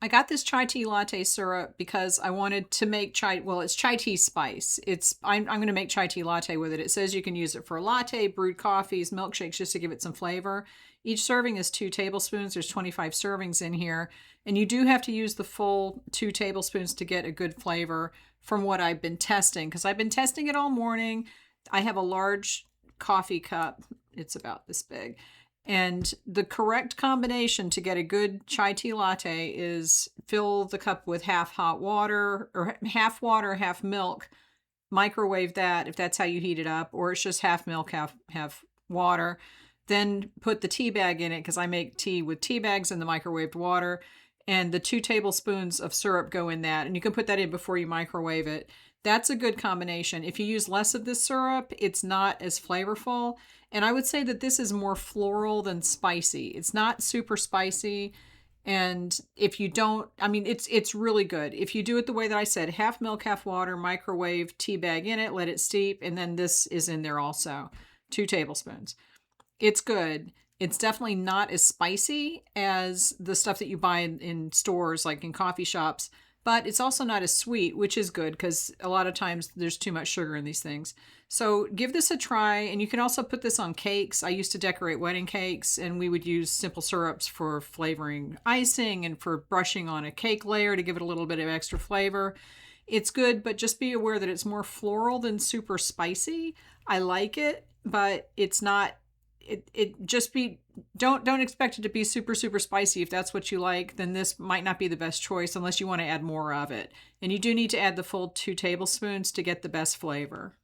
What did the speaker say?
I got this chai tea latte syrup because I wanted to make it's chai tea spice. I'm going to make chai tea latte with it. It says you can use it for latte, brewed coffees, milkshakes, just to give it some flavor. Each serving is 2 tablespoons. There's 25 servings in here. And you do have to use the full 2 tablespoons to get a good flavor from what I've been testing, because I've been testing it all morning. I have a large coffee cup. It's about this big. And the correct combination to get a good chai tea latte is fill the cup with half hot water or half milk, microwave that if that's how you heat it up, or it's just half milk, half water. Then put the tea bag in it, because I make tea with tea bags in the microwaved water, and the 2 tablespoons of syrup go in that, and you can put that in before you microwave it. That's a good combination. If you use less of this syrup, it's not as flavorful. And I would say that this is more floral than spicy. It's not super spicy. And if you don't, I mean, it's really good. If you do it the way that I said, half milk, half water, microwave, tea bag in it, let it steep, and then this is in there also, 2 tablespoons. It's good. It's definitely not as spicy as the stuff that you buy in stores, like in coffee shops, but it's also not as sweet, which is good because a lot of times there's too much sugar in these things. So give this a try, and you can also put this on cakes. I used to decorate wedding cakes, and we would use simple syrups for flavoring icing and for brushing on a cake layer to give it a little bit of extra flavor. It's good, but just be aware that it's more floral than super spicy. I like it, but it's not it just be don't expect it to be super spicy. If that's what you like, then this might not be the best choice unless you want to add more of it. And you do need to add the full 2 tablespoons to get the best flavor.